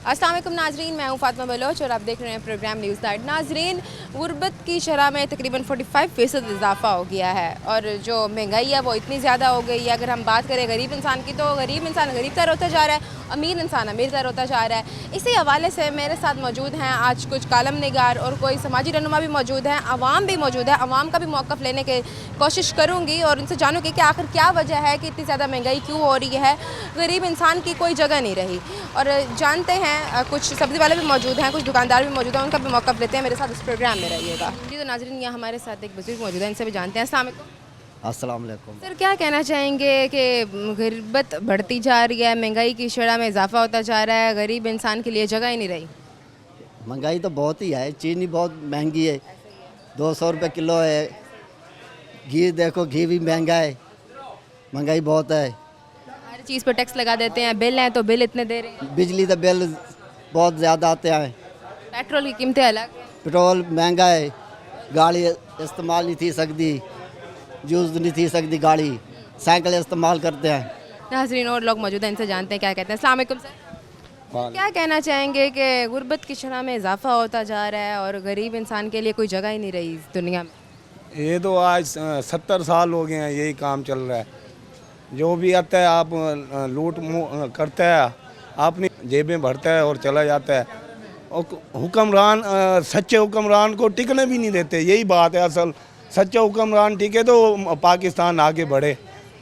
अस्सलाम वालेकुम नाजरीन, मैं हूँ फातिमा बलोच और आप देख रहे हैं प्रोग्राम न्यूज़ लाइट। नाजरीन, गुर्बत की शरह में तकरीबन 45% इजाफा हो गया है और जो महंगाई है वो इतनी ज़्यादा हो गई है। अगर हम बात करें गरीब इंसान की, तो गरीब इंसान गरीब तर होता जा रहा है, अमीर इंसान अमीर तर होता जा रहा है। इसी हवाले से मेरे साथ मौजूद हैं आज कुछ कालम निगार और कोई समाजी रहनुमा भी मौजूद हैं, अवाम भी मौजूद है। अवाम का भी मौक़िफ़ लेने की कोशिश करूँगी और उनसे जानूँगी कि आखिर क्या वजह है कि इतनी ज़्यादा महंगाई क्यों हो रही है, गरीब इंसान की कोई जगह नहीं रही। और जानते हैं कुछ सब्ज़ी वाले भी मौजूद हैं, कुछ दुकानदार भी मौजूद हैं, उनका भी मौक़िफ़ लेते हैं। मेरे साथ इस प्रोग्राम में रहिएगा। जी तो नाज़रीन, यहाँ हमारे साथ एक बुज़ुर्ग मौजूद है, इनसे भी जानते हैं। अस्सलाम वालेकुम। अस्सलाम वालेकुम। सर, क्या कहना चाहेंगे कि गुर्बत बढ़ती जा रही है, महंगाई की शरह में इजाफा होता जा रहा है, गरीब इंसान के लिए जगह ही नहीं रही। महंगाई तो बहुत ही है, चीनी बहुत महंगी है, 200 रुपये किलो है। घी देखो, घी भी महंगा है, महंगाई बहुत है। हर चीज़ पर टैक्स लगा देते हैं, बिल हैं तो बिल इतने दे रहे हैं, बिजली का बिल बहुत ज़्यादा आते हैं, पेट्रोल की कीमतें अलग हैं। पेट्रोल महंगा है, गाड़ी इस्तेमाल नहीं थी सकती, यूज़ नहीं थी सकती गाड़ी, साइकिल इस्तेमाल करते हैं। नाज़रीन, और लोग मौजूद हैं, इनसे जानते हैं क्या कहते हैं। अस्सलाम वालेकुम सर, क्या कहना चाहेंगे कि गुर्बत की शरह में इजाफा होता जा रहा है और गरीब इंसान के लिए कोई जगह ही नहीं रही इस दुनिया में। ये तो आज 70 साल हो गए हैं, यही काम चल रहा है। जो भी आता है आप लूट करता है, अपनी जेबें भरता है और चला जाता है। और हुक्मरान सच्चे हुक्मरान को टिकने भी नहीं देते, यही बात है असल। सच्चा हुक्मरान टिके तो पाकिस्तान आगे बढ़े,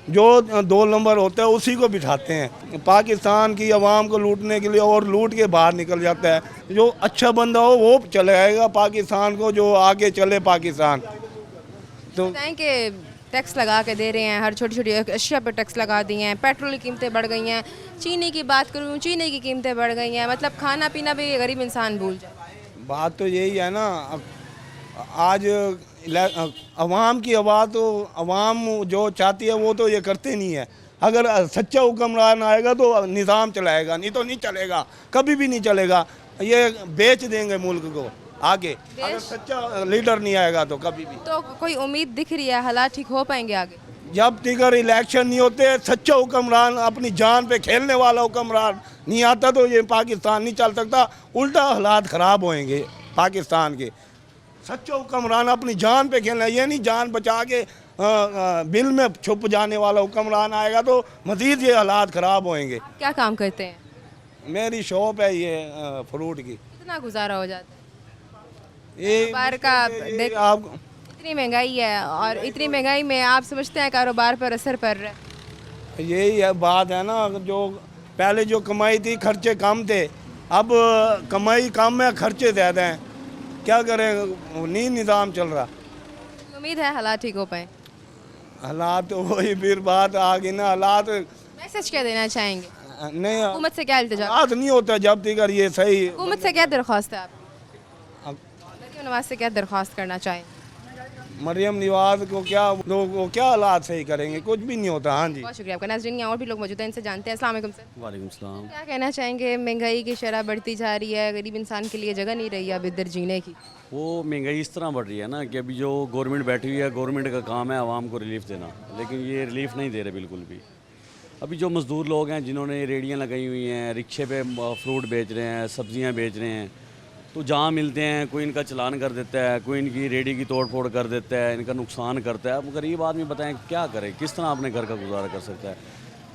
जो 2 नंबर होता है उसी को बिठाते हैं पाकिस्तान की आवाम को लूटने के लिए, और लूट के बाहर निकल जाता है। जो अच्छा बंदा हो वो चलाएगा पाकिस्तान को, जो आगे चले पाकिस्तान। तो बताएं कि टैक्स लगा के दे रहे हैं, हर छोटी छोटी अशिया पर टैक्स लगा दिए हैं, पेट्रोल की कीमतें बढ़ गई हैं, चीनी की बात करूँ, चीनी की कीमतें बढ़ गई हैं, मतलब खाना पीना भी गरीब इंसान भूल जाए। बात तो यही है ना। आज अवाम की आवाज़ तो अवाम जो चाहती है वो तो ये करते नहीं है। अगर सच्चा हुक्मरान आएगा तो निज़ाम चलाएगा, नहीं तो नहीं चलेगा, कभी भी नहीं चलेगा। ये बेच देंगे मुल्क को आगे, अगर सच्चा लीडर नहीं आएगा तो कभी भी। तो कोई उम्मीद दिख रही है, हालात ठीक हो पाएंगे आगे? जब तक इलेक्शन नहीं होते, सच्चा हुक्मरान, अपनी जान पे खेलने वाला हुक्मरान नहीं आता तो ये पाकिस्तान नहीं चल सकता, उल्टा हालात ख़राब होएंगे पाकिस्तान के। सच्चा हुक्मरान अपनी जान पे खेलना, ये नहीं जान बचा के बिल में छुप जाने वाला हुक्मरान आएगा तो मज़ीद ये हालात ख़राब होएंगे। क्या काम करते हैं? मेरी शॉप है ये फ्रूट की। कितना गुजारा हो जाता है ये कारोबार का? ये आप इतनी महंगाई है और इतनी महंगाई में आप समझते हैं कारोबार पर असर पड़ रहा है? यही है बात है ना, जो पहले जो कमाई थी खर्चे कम थे, अब कमाई कम है खर्चे ज़्यादा हैं, क्या करें, नहीं निज़ाम चल रहा। उम्मीद है हालात ठीक हो पाए। हालात तो वही फिर बात आ गई ना, हालात मैसेज क्या देना चाहेंगे? नहीं, हुकूमत से क्या इल्तिजा? हालात नहीं होता जब तक ये सही। हुकूमत से क्या दरख्वास्त है आप? मरियम नवाज से क्या दरख्वास्त करना चाहें? मरियम नवाज को क्या, लोगों को क्या हालात सही करेंगे, कुछ भी नहीं होता। हाँ जी, बहुत शुक्रिया आपका। नाज़रीन, यहाँ और भी लोग मौजूद हैं, इनसे जानते हैं। अस्सलाम वालेकुम सर, वालेकुम सलाम। क्या कहना चाहेंगे? महंगाई की शरह बढ़ती जा रही है, गरीब इंसान के लिए जगह नहीं रही अब इधर जीने की। वो महंगाई इस तरह बढ़ रही है ना कि अभी जो गवर्नमेंट बैठी हुई है, गवर्नमेंट का काम है आवाम को रिलीफ देना, लेकिन ये रिलीफ नहीं दे रहे बिल्कुल भी। अभी जो मज़दूर लोग हैं जिन्होंने रेडियाँ लगाई हुई हैं, रिक्शे पे फ्रूट बेच रहे हैं, सब्जियां बेच रहे हैं, तो जहाँ मिलते हैं कोई इनका चलान कर देता है, कोई इनकी रेडी की तोड़ फोड़ कर देता है, इनका नुकसान करता है। अब गरीब आदमी बताएं क्या करे, किस तरह अपने घर का गुजारा कर सकता है।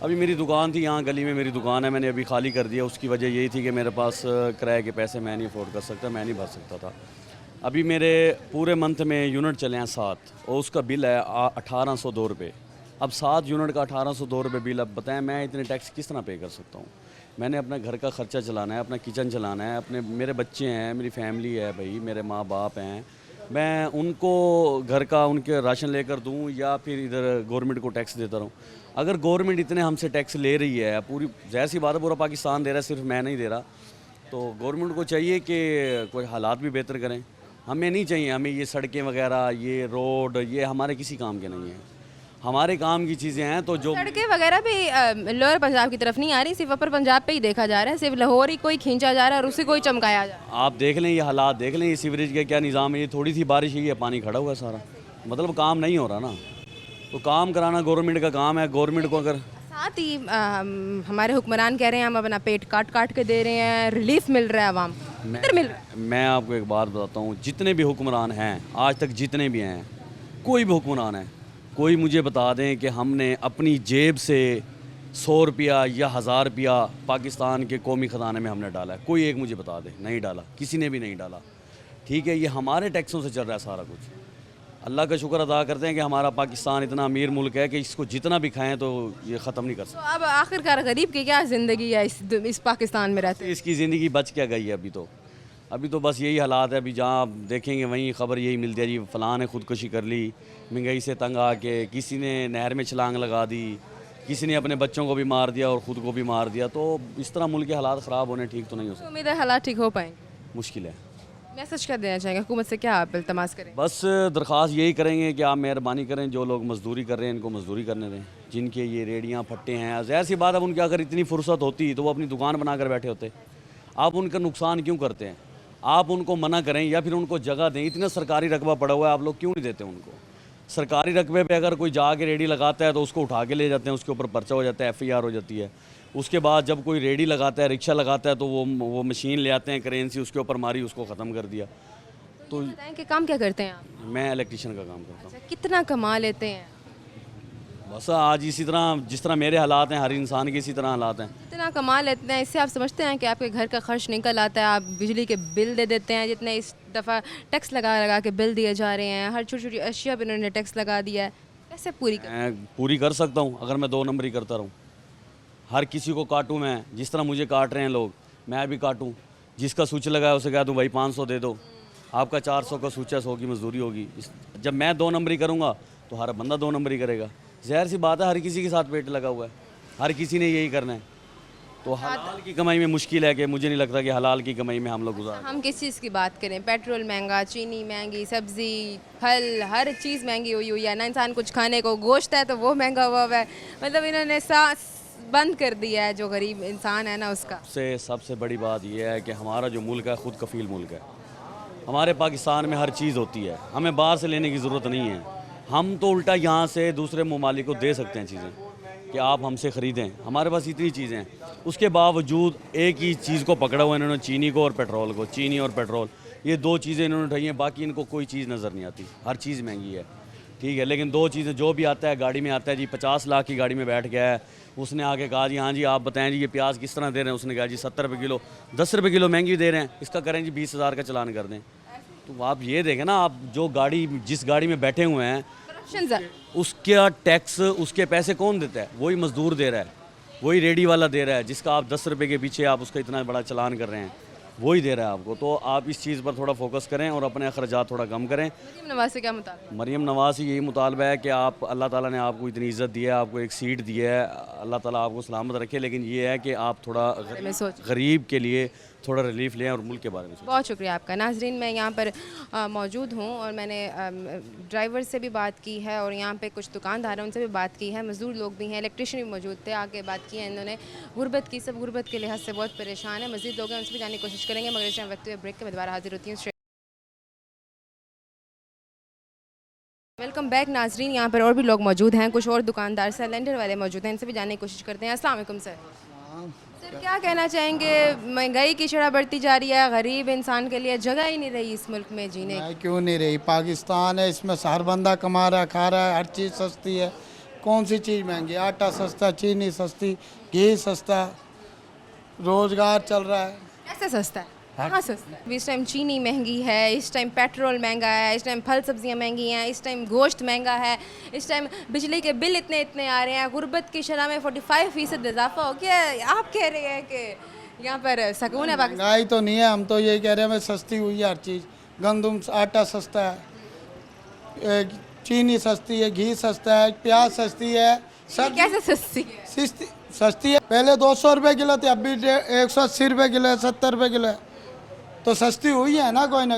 अभी मेरी दुकान थी, यहाँ गली में मेरी दुकान है, मैंने अभी खाली कर दिया। उसकी वजह यही थी कि मेरे पास किराए के पैसे मैं नहीं अफोर्ड कर सकता, मैं नहीं भर सकता था। अभी मेरे पूरे मंथ में यूनिट चले हैं 7 और उसका बिल है 1802 रुपये। अब 7 यूनिट का 1802 रुपये बिल, अब बताएं मैं इतने टैक्स किस तरह पे कर सकता हूँ। मैंने अपना घर का ख़र्चा चलाना है, अपना किचन चलाना है, अपने मेरे बच्चे हैं, मेरी फैमिली है भाई, मेरे माँ बाप हैं, मैं उनको घर का उनके राशन लेकर दूँ या फिर इधर गवर्नमेंट को टैक्स देता रहूँ। अगर गवर्नमेंट इतने हमसे टैक्स ले रही है, पूरी ज़ाहिर सी बात है पूरा पाकिस्तान दे रहा है, सिर्फ मैं नहीं दे रहा, तो गवर्नमेंट को चाहिए कि कोई हालात भी बेहतर करें। हमें नहीं चाहिए, हमें ये सड़कें वगैरह, ये रोड, ये हमारे किसी काम के नहीं हैं, हमारे काम की चीज़ें हैं। तो जो सड़कें वगैरह भी लोअर पंजाब की तरफ नहीं आ रही, सिर्फ अपर पंजाब पे ही देखा जा रहा है, सिर्फ लाहौर ही कोई खींचा जा रहा है और उसी को ही चमकाया जा रहा है। आप देख लें ये हालात, देख लें ये सीवरेज का क्या निज़ाम है। ये थोड़ी सी बारिश ही है, पानी खड़ा हुआ है सारा, मतलब काम नहीं हो रहा ना। तो काम कराना गवर्नमेंट का काम है। गवर्नमेंट को अगर साथ ही हमारे हुक्मरान कह रहे हैं हम अपना पेट काट काट के दे रहे हैं, रिलीफ मिल रहा है आवाम किधर मिल रहा है? मैं आपको एक बात बताता हूँ, जितने भी हुक्मरान हैं आज तक, जितने भी हैं, कोई भी हुक्मरान है, कोई मुझे बता दें कि हमने अपनी जेब से 100 रुपया या 1000 रुपया पाकिस्तान के कौमी ख़जाने में हमने डाला है? कोई एक मुझे बता दे। नहीं डाला, किसी ने भी नहीं डाला। ठीक है, ये हमारे टैक्सों से चल रहा है सारा कुछ। अल्लाह का शुक्र अदा करते हैं कि हमारा पाकिस्तान इतना अमीर मुल्क है कि इसको जितना भी खाएं तो ये ख़त्म नहीं कर सकते। तो अब आखिरकार गरीब की क्या ज़िंदगी है इस पाकिस्तान में रहते? इसकी ज़िंदगी बच क्या गई है अभी तो बस यही हालात है। अभी जहाँ आप देखेंगे वहीं ख़बर यही मिलती है जी, फ़लाँ ने ख़ुदकुशी कर ली, महंगाई से तंग आके, किसी ने नहर में छलांग लगा दी, किसी ने अपने बच्चों को भी मार दिया और ख़ुद को भी मार दिया। तो इस तरह मुल्क के हालात ख़राब होने ठीक तो नहीं हो सकते। उम्मीद है हालात ठीक हो पाएंगे। मुश्किल है। मैसेज क्या देना चाहेंगे हुकूमत से, क्या आप इल्तमास करें? बस दरख्वास्त यही करेंगे कि आप मेहरबानी करें, जो लोग मज़दूरी कर रहे हैं इनको मज़दूरी करने दें। जिनके ये रेडियाँ फट्टे हैं, ज़ाहिर सी बात, अब उनकी अगर इतनी फुर्सत होती तो वो अपनी दुकान बना कर बैठे होते। आप उनका नुकसान क्यों करते हैं? आप उनको मना करें या फिर उनको जगह दें। इतना सरकारी रकबा पड़ा हुआ है, आप लोग क्यों नहीं देते उनको? सरकारी रकबे पे अगर कोई जाके रेडी लगाता है तो उसको उठा के ले जाते हैं, उसके ऊपर पर्चा हो जाता है, FIR हो जाती है। उसके बाद जब कोई रेडी लगाता है, रिक्शा लगाता है, तो वो मशीन ले आते हैं, क्रेन से उसके ऊपर मारी, उसको ख़त्म कर दिया। तो बताएं कि काम क्या करते हैं आप? मैं इलेक्ट्रिशियन का काम करता हूँ। अच्छा, कितना कमा लेते हैं? बस आज इसी तरह, जिस तरह मेरे हालात हैं, हर इंसान के इसी तरह हालात हैं। कितना कमा लेते हैं, इससे आप समझते हैं कि आपके घर का खर्च निकल आता है? आप बिजली के बिल दे देते हैं, जितने इस दफ़ा टैक्स लगा लगा के बिल दिए जा रहे हैं, हर छोटी छोटी अशिया पर इन्होंने टैक्स लगा दिया है, कैसे पूरी कर? मैं पूरी कर सकता हूँ अगर मैं 2 नंबरी करता रहूँ। हर किसी को काटूँ मैं, जिस तरह मुझे काट रहे हैं लोग, मैं भी काटूँ। जिसका स्विच लगा है उसे कह दूँ भाई 500 दे दो, आपका 400 का स्विच है, 100 की मजदूरी होगी। जब मैं 2 नंबरी करूँगा तो हर बंदा 2 नंबरी करेगा। ज़ाहिर सी बात है, हर किसी के साथ पेट लगा हुआ है, हर किसी ने यही करना है। तो हलाल की कमाई में मुश्किल है कि मुझे नहीं लगता कि हलाल की कमाई में हम लोग गुजार। हम किस चीज़ की बात करें? पेट्रोल महंगा, चीनी महंगी, सब्ज़ी, फल, हर चीज़ महंगी हुई है ना। इंसान कुछ खाने को, गोश्त है तो वो महंगा हुआ है। मतलब इन्होंने सांस बंद कर दिया है जो गरीब इंसान है ना उसका। सबसे बड़ी बात यह है कि हमारा जो मुल्क है खुद कफ़ील मुल्क है। हमारे पाकिस्तान में हर चीज़ होती है, हमें बाहर से लेने की ज़रूरत नहीं है। हम तो उल्टा यहाँ से दूसरे ममालिक को दे सकते हैं चीज़ें कि आप हमसे ख़रीदें। हमारे पास इतनी चीज़ें हैं, उसके बावजूद एक ही चीज़ को पकड़ा हुआ इन्होंने, चीनी को और पेट्रोल को। चीनी और पेट्रोल, ये 2 चीज़ें इन्होंने उठाई हैं, बाकी इनको कोई चीज़ नज़र नहीं आती। हर चीज़ महंगी है, ठीक है, लेकिन 2 चीज़ें जो भी आता है गाड़ी में आता है जी। 50 लाख की गाड़ी में बैठ गया है, उसने आके कहा जी हाँ जी आप बताएं जी ये प्याज किस तरह दे रहे हैं? उसने कहा जी 70 रुपये किलो, 10 रुपये किलो महंगी दे रहे हैं, इसका करें जी 20,000 का चालान कर दें। तो आप ये देखें ना, आप जो गाड़ी, जिस गाड़ी में बैठे हुए हैं, उसका टैक्स, उसके पैसे कौन देता है? वही मज़दूर दे रहा है, वही रेडी वाला दे रहा है, जिसका आप 10 रुपये के पीछे आप उसका इतना बड़ा चालान कर रहे हैं, वही दे रहा है आपको। तो आप इस चीज़ पर थोड़ा फोकस करें और अपने अखराजात थोड़ा कम करें। मरीम नवाज से क्या मुतालबा? मरीम नवाज से यही मुतालबा है कि आप, अल्लाह ताला ने आपको इतनी इज़्ज़त दी है, आपको एक सीट दी है, अल्लाह ताला आपको सलामत रखे, लेकिन ये है कि आप थोड़ा गरीब के लिए थोड़ा रिलीफ लें और मुल्क के बारे में सोचें। बहुत शुक्रिया आपका। नाजरीन, मैं यहाँ पर मौजूद हूँ और मैंने ड्राइवर से भी बात की है और यहाँ पे कुछ दुकानदारों उनसे भी बात की है, मज़दूर लोग भी हैं, इलेक्ट्रिशियन भी मौजूद थे, आके बात की है इन्होंने गुर्बत की। सब गुर्बत के लिहाज से बहुत परेशान है। मज़ीद लोग हैं, उनसे भी जानने की कोशिश करेंगे, मगर इस टाइम वक्त ब्रेक के मैं दोबारा हाजिर होती हूँ। वेलकम बैक नाजरीन, यहाँ पर और भी लोग मौजूद हैं, कुछ और दुकानदार सिलेंडर वाले मौजूद हैं, इनसे भी जानने की कोशिश करते हैं। अस्सलाम वालेकुम सर। सर क्या कहना चाहेंगे, महंगाई की शरह बढ़ती जा रही है, गरीब इंसान के लिए जगह ही नहीं रही इस मुल्क में जीने की? क्यों नहीं रही? पाकिस्तान है, इसमें हर बंदा कमा रहा है, खा रहा है, हर चीज़ सस्ती है। कौन सी चीज़ महंगी? आटा सस्ता, चीनी सस्ती, घी सस्ता, रोज़गार चल रहा है। कैसे सस्ता है? कहाँ सस्ता है? इस टाइम चीनी महंगी है, इस टाइम पेट्रोल महंगा है, इस टाइम फल सब्जियां महंगी हैं, इस टाइम गोश्त महंगा है, इस टाइम बिजली के बिल इतने इतने आ रहे हैं, गुर्बत की शरह में 45% इजाफा हो गया। आप कह रहे हैं कि यहाँ पर सुकून है? महंगाई तो नहीं है, हम तो यही कह रहे हैं सस्ती हुई है हर चीज़। गंदम आटा सस्ता है, चीनी सस्ती है, घी सस्ता है, प्याज सस्ती है। सब कैसे सस्ती है? सस्ती है। पहले 200 रुपये किलो थी, अभी 180 रुपये किलो है, 70 रुपये किलो है, तो सस्ती हुई है ना। कोई ना,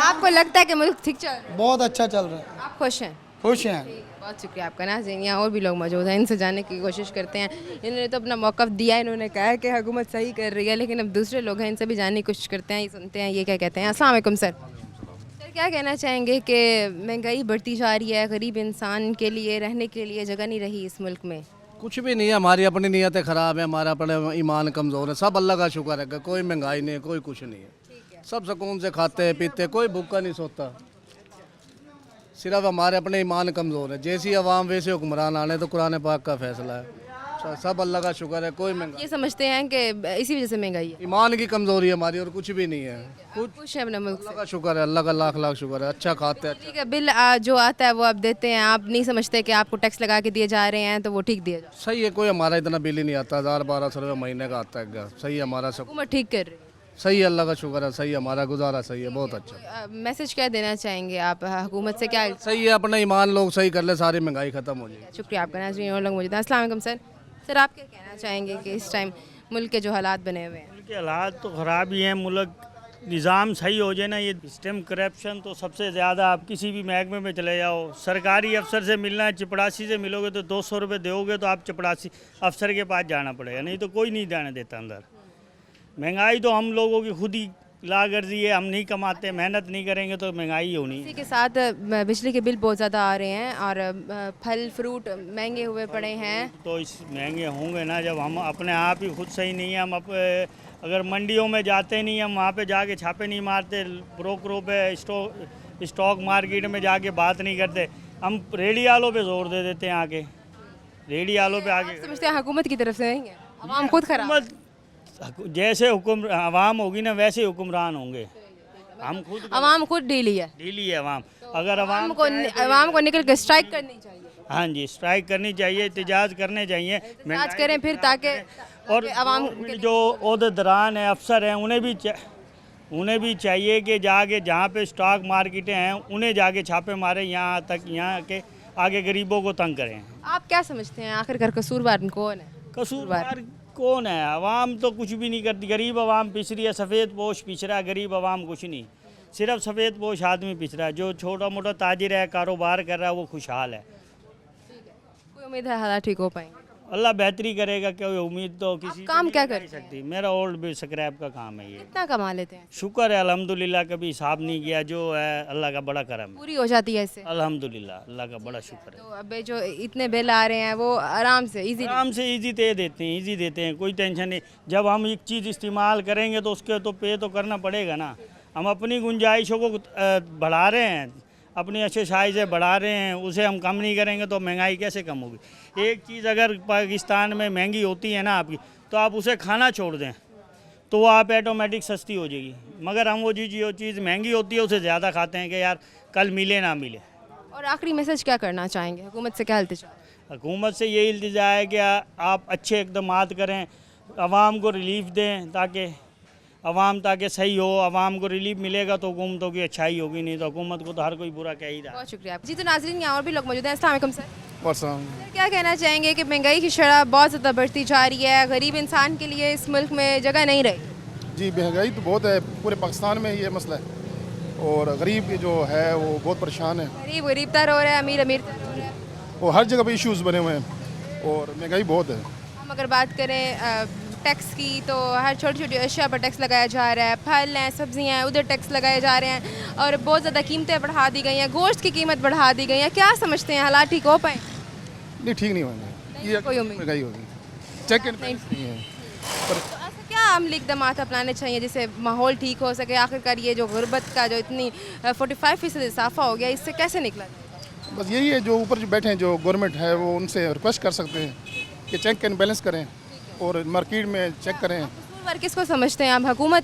आपको लगता है कि मुल्क ठीक चल रहा है? बहुत अच्छा चल रहा है। आप खुश हैं? खुश हैं। बहुत शुक्रिया आपका। नाज़रीन, यहाँ और भी लोग मौजूद हैं, इनसे जानने की कोशिश करते हैं। इन्होंने तो अपना मौक़िफ़ दिया, इन्होंने कहा है कि हुकूमत सही कर रही है, लेकिन अब दूसरे लोग हैं, इनसे भी जानने की कोशिश करते हैं, ये सुनते हैं ये क्या कहते हैं। अस्सलाम वालेकुम सर। सर क्या कहना चाहेंगे कि महंगाई बढ़ती जा रही है, गरीब इंसान के लिए रहने के लिए जगह नहीं रही इस मुल्क में? कुछ भी नहीं है, हमारी अपनी नीयतें ख़राब है, हमारा अपना ईमान कमज़ोर है। सब अल्लाह का शुक्र है कि कोई महंगाई नहीं है, कोई कुछ नहीं है। सब सुकून से खाते हैं पीते, कोई भूखा नहीं सोता। सिर्फ हमारे अपने ईमान कमज़ोर है। जैसी अवाम वैसे हुक्मरान आने, तो कुरान पाक का फैसला है। सब अल्लाह का शुक्र है, कोई महंगाई। ये समझते हैं कि इसी वजह से महंगाई है। ईमान की कमज़ोरी है हमारी, और कुछ भी नहीं है। खुश है अपने मुल्क अल्लाह से। का शुक्र है, अल्लाह का लाख लाख शुक्र है। अच्छा खाते हैं। ठीक है, बिल जो आता है वो आप देते हैं, आप नहीं समझते कि आपको टैक्स लगा के दिए जा रहे हैं तो वो ठीक दिया जाए। सही है, कोई हमारा इतना बिल ही नहीं आता। 1000-1200 रुपये महीने का आता है। सही है हमारा सब, हुकूमत ठीक कर रही है। सही है, अल्लाह का शुक्र है। सही है, हमारा गुजारा सही है, बहुत अच्छा। मैसेज क्या देना चाहेंगे आप हुकूमत से? क्या सही है, अपना ईमान लोग सही कर ले, सारी महंगाई ख़त्म हो जाएगी। शुक्रिया आपका नाज़रीन और लोग मौजूद हैं। अस्सलाम वालेकुम सर। सर आप क्या कहना चाहेंगे कि इस टाइम मुल्क के जो हालात बने हुए हैं? मुल्क के हालात तो ख़राब ही हैं। मुल्क निज़ाम सही हो जाए ना, ये सिस्टम करप्शन तो सबसे ज़्यादा। आप किसी भी महकमे में चले जाओ, सरकारी अफसर से मिलना है, चपड़ासी से मिलोगे तो 200 रुपये दोगे तो आप चपड़ासी अफसर के पास जाना पड़ेगा, नहीं तो कोई नहीं जाने देता अंदर। महंगाई तो हम लोगों की खुद ही लागर्जी है, हम नहीं कमाते, मेहनत नहीं करेंगे तो महंगाई होनी। इसी के साथ बिजली के बिल बहुत ज़्यादा आ रहे हैं और फल फ्रूट महंगे हुए पड़े हैं। तो इस महंगे होंगे ना जब हम अपने आप ही खुद सही नहीं है। हम अगर मंडियों में जाते नहीं, हम वहाँ पे जाके छापे नहीं मारते, ब्रोकरों पे स्टॉक मार्केट में जाके बात नहीं करते, हम रेडी वालों पे जोर दे देते हैं आके, रेडी वालों पे आके। समझते हैं हुकूमत की तरफ से नहीं है, आवाम खुद खराब। हुकूमत जैसे हुक्म आवाम होगी ना वैसे हुक्मरान होंगे। हम खुद आवाम खुद ढीली है। ढीली है आवाम। अगर आवाम को निकल के स्ट्राइक करनी चाहिए। हाँ जी, स्ट्राइक करनी चाहिए, एहतजाज करने चाहिए, आज करें फिर ताकि और आवाम जो ओहदेदारान हैं, अफसर हैं, उन्हें भी चाहिए कि जाके जहाँ पे स्टॉक मार्केटें हैं उन्हें जाके छापे मारें, यहाँ के आगे गरीबों को तंग करें। आप क्या समझते हैं आखिरकार कसूरवार कौन है? कसूरवार कौन है? आवाम तो कुछ भी नहीं करती, गरीब आवाम पिछ रही है, सफ़ेद पोश पिछ रहा है, गरीब आवाम कुछ नहीं, सिर्फ सफ़ेद पोश आदमी पिछ रहा है। जो छोटा मोटा ताजिर है, कारोबार कर रहा है, वो खुशहाल है। कोई उम्मीद है हालात ठीक हो पाएंगे? अल्लाह बेहतरी करेगा, कोई उम्मीद तो किसी काम क्या कर सकती। मेरा ओल्ड भी स्क्रैप का काम है ये। कितना कमा लेते हैं? शुक्र है अल्हम्दुलिल्लाह, कभी हिसाब नहीं किया, जो है अल्लाह का बड़ा करम है। पूरी हो जाती है इससे? अल्हम्दुलिल्लाह, अल्लाह का बड़ा शुक्र है। तो अब जो इतने बिल आ रहे हैं वो आराम से इजी इजी दे देते हैं, इजी देते हैं, कोई टेंशन नहीं। जब हम एक चीज़ इस्तेमाल करेंगे तो उसके तो पे तो करना पड़ेगा ना। हम अपनी गुंजाइशों को बढ़ा रहे हैं, अपनी अच्छे से बढ़ा रहे हैं, उसे हम कम नहीं करेंगे तो महंगाई कैसे कम होगी? एक चीज़ अगर पाकिस्तान में महंगी होती है ना आपकी, तो आप उसे खाना छोड़ दें तो वो आप ऑटोमेटिक सस्ती हो जाएगी। मगर हम वो चीज़ महंगी होती है उसे ज़्यादा खाते हैं कि यार कल मिले ना मिले। और आखिरी मैसेज क्या करना चाहेंगे? हुकूमत से क्या इल्तिजा? हुकूमत से यही इल्तिजा है कि आप अच्छे इक़दामात करें, आवाम को रिलीफ दें, ताकि आवाम सही हो। आवाम को रिलीफ मिलेगा तो हुकूमतों की अच्छाई होगी, नहीं तो हुकूमत को तो हर कोई बुरा कह ही रहा है। बहुत शुक्रिया जी। तो नाज़रीन यहाँ और भी लोग मौजूद हैं। अस्सलाम वालेकुम सर। वर्षा सर क्या कहना चाहेंगे कि महंगाई की शरह बहुत ज़्यादा बढ़ती जा रही है, गरीब इंसान के लिए इस मुल्क में जगह नहीं रही? जी, महंगाई तो बहुत है, पूरे पाकिस्तान में ये मसला है, और गरीब जो है वो बहुत परेशान है। गरीब गरीबतर हो रहा है, अमीर अमीर तर हो रहा है, वो हर जगह पे इश्यूज़ बने हुए हैं और महंगाई बहुत है। हम अगर बात करें टैक्स की तो हर छोटी छोटी अशिया पर टैक्स लगाया जा रहा है। फल हैं, सब्जियां हैं, उधर टैक्स लगाए जा रहे हैं और बहुत ज़्यादा कीमतें बढ़ा दी गई हैं, गोश्त की कीमत बढ़ा दी गई है। क्या समझते हैं हालात ठीक हो पाए? नहीं, ठीक नहीं होंगे, ये कोई उम्मीद महंगाई होगी, चेक एंड बैलेंस नहीं है। तो ऐसा क्या अमली इक़दाम अपनाने चाहिए जिससे माहौल ठीक हो सके? आखिरकार ये जो गुर्बत का जो इतनी 45% इजाफा हो गया, इससे कैसे निकला जाए? बस यही है, जो ऊपर जो बैठे हैं, जो गवर्नमेंट है, वो उनसे रिक्वेस्ट कर सकते हैं कि चेक एंड बैलेंस करें और मार्केट में चेक करें। कसूरवार किसको समझते हैं आप? हुकूमत?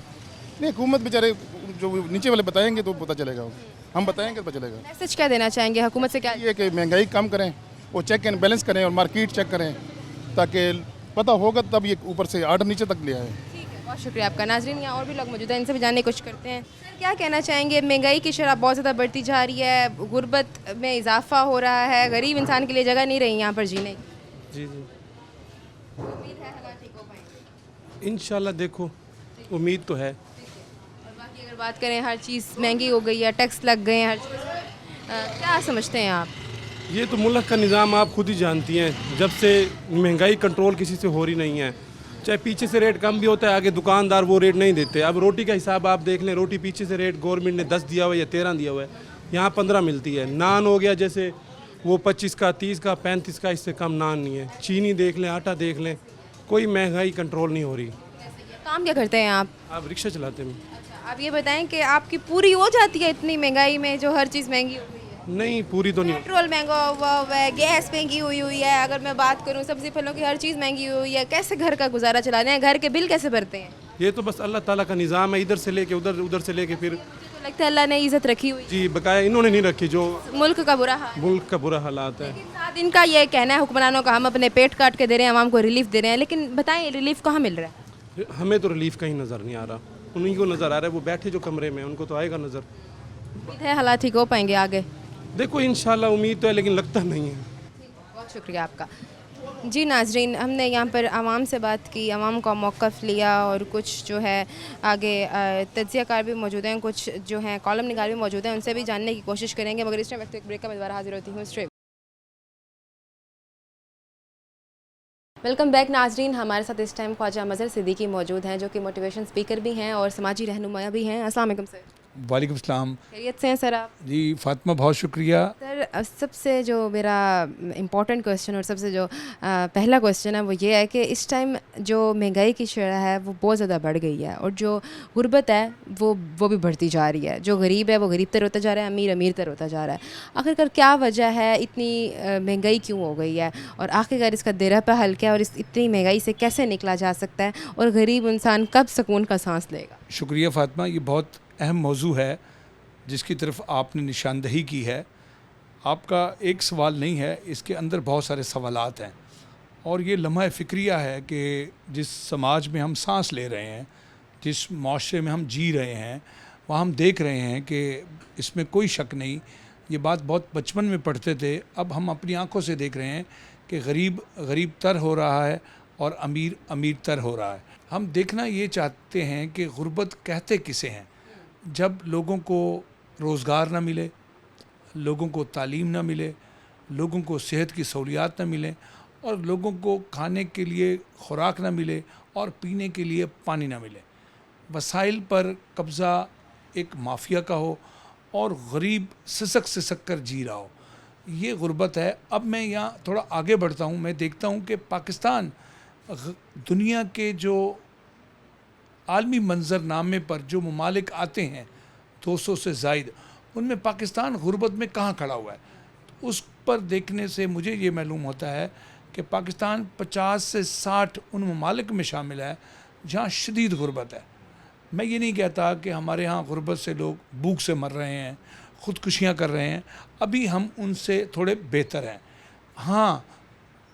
नहीं, हुकूमत बेचारे जो नीचे वाले बताएंगे तो पता चलेगा, हम बताएंगे तो पता चलेगा। मैसेज क्या देना चाहेंगे हुकूमत से? क्या ये कि महंगाई कम करें, वो चेक एंड बैलेंस करें और मार्केट चेक करें, ताकि पता होगा तब ये ऊपर से आर्डर नीचे तक ले आए। ठीक है, बहुत शुक्रिया आपका। नाज़रीन यहाँ और भी लोग मौजूद हैं, इनसे भी जानने की कोशिश करते हैं। सर क्या कहना चाहेंगे? महंगाई की शरह बहुत ज़्यादा बढ़ती जा रही है, गुर्बत में इजाफा हो रहा है, गरीब इंसान के लिए जगह नहीं रही यहाँ पर जीने की। जी जी, उम्मीद है हालात ठीक हो पाएंगे? इंशाल्लाह, देखो उम्मीद तो है। और बाकी अगर बात करें, हर चीज़ महंगी हो गई है, टैक्स लग गए हैं हर चीज़, क्या समझते हैं आप? ये तो मुल्क का निज़ाम आप खुद ही जानती हैं, जब से महंगाई कंट्रोल किसी से हो रही नहीं है, चाहे पीछे से रेट कम भी होता है, आगे दुकानदार वो रेट नहीं देते। अब रोटी का हिसाब आप देख लें, रोटी पीछे से रेट गवर्नमेंट ने 10 दिया हुआ है या 13 दिया हुआ है, यहाँ 15 मिलती है। नान हो गया, जैसे वो 25 का, 30 का, 35 का, इससे कम नान नहीं है। चीनी देख लें, आटा देख लें, कोई महंगाई कंट्रोल नहीं हो रही। काम क्या करते हैं आप? रिक्शा चलाते हैं। अच्छा, आप ये बताएं कि आपकी पूरी हो जाती है इतनी महंगाई में जो हर चीज़ महंगी हो गई है? नहीं, पूरी तो नहीं। पेट्रोल महंगा हुआ है, गैस महंगी हुई है, अगर मैं बात करूं सब्जी फलों की हर चीज़ महंगी हुई है, कैसे घर का गुजारा चला रहे हैं? घर के बिल कैसे भरते हैं? ये तो बस अल्लाह ताला का निज़ाम है, इधर से लेके उधर, उधर से लेके फिर। तो लगता है अल्लाह ने इज्जत रखी हुई जी, बकाया इन्होंने नहीं रखी, जो है। मुल्क का बुरा हाल है। मुल्क का बुरा हालात है। साथ इनका ये कहना है हुक्मरानों का, हम अपने पेट काट के दे रहे हैं, आवाम को रिलीफ दे रहे हैं, लेकिन बताएं रिलीफ कहाँ मिल रहा है? हमें तो रिलीफ कहीं नज़र नहीं आ रहा, उन्हीं को नज़र आ रहा है, वो बैठे जो कमरे में, उनको तो आएगा नज़र। उम्मीद है हालात ठीक हो पाएंगे आगे? देखो इंशाल्लाह उम्मीद तो है, लेकिन लगता नहीं है। बहुत शुक्रिया आपका। जी नाजरीन, हमने यहाँ पर आवाम से बात की, आवाम का मौक़िफ़ लिया और कुछ जो है आगे तज्ज़ियाकार भी मौजूद हैं, कुछ जो हैं कॉलम निगार भी मौजूद हैं, उनसे भी जानने की कोशिश करेंगे, मगर इस टाइम वक्त एक ब्रेक का मैं दोबारा हाजिर होती हूँ। स्ट्रेट वेलकम बैक नाजरीन, हमारे साथ इस टाइम ख्वाजा मज़हर सिद्दीकी मौजूद हैं, जो कि मोटिवेशन स्पीकर भी हैं और समाजी रहनुमा भी हैं। अस्सलाम वालेकुम सर। वालेकुम सलाम। खैरियत से हैं सर आप? जी फ़ातिमा, बहुत शुक्रिया। सर, सबसे जो मेरा इम्पोर्टेंट क्वेश्चन और सबसे जो पहला क्वेश्चन है वो ये है कि इस टाइम जो महंगाई की शरह है वो बहुत ज़्यादा बढ़ गई है और जो गुर्बत है वो भी बढ़ती जा रही है। जो गरीब है वो गरीब तर होता जा रहा है, अमीर अमीर तर होता जा रहा है। आखिरकार क्या वजह है, इतनी महंगाई क्यों हो गई है और आखिरकार इसका देरा पे हल क्या है और इस इतनी महंगाई से कैसे निकला जा सकता है और गरीब इंसान कब सुकून का सांस लेगा? शुक्रिया फ़ातिमा, ये बहुत अहम मौजू है जिसकी तरफ आपने निशानदही की है। आपका एक सवाल नहीं है, इसके अंदर बहुत सारे सवालात हैं और ये लम्हा फ़िक्रिया है कि जिस समाज में हम सांस ले रहे हैं, जिस माशरे में हम जी रहे हैं, वहाँ हम देख रहे हैं कि इसमें कोई शक नहीं, ये बात बहुत बचपन में पढ़ते थे, अब हम अपनी आंखों से देख रहे हैं कि गरीब गरीब तर हो रहा है और अमीर अमीर तर हो रहा है। हम देखना ये चाहते हैं कि गुर्बत कहते किसे हैं। जब लोगों को रोज़गार ना मिले, लोगों को तालीम ना मिले, लोगों को सेहत की सहूलियात ना मिले और लोगों को खाने के लिए खुराक ना मिले और पीने के लिए पानी ना मिले, वसाइल पर कब्ज़ा एक माफिया का हो और गरीब सिसक सिसक कर जी रहा हो, ये गुर्बत है। अब मैं यहाँ थोड़ा आगे बढ़ता हूँ, मैं देखता हूँ कि पाकिस्तान दुनिया के जो आलमी मंजरनामे पर जो ममालिक आते हैं 200 से ज़ायद, उनमें पाकिस्तान गुर्बत में कहाँ खड़ा हुआ है। तो उस पर देखने से मुझे ये मालूम होता है कि पाकिस्तान 50 से 60 उन ममालिक में शामिल है जहाँ शदीद गुर्बत है। मैं ये नहीं कहता कि हमारे यहाँ गुर्बत से लोग भूख से मर रहे हैं, ख़ुदकुशियाँ कर रहे हैं, अभी हम उनसे थोड़े बेहतर हैं। हाँ,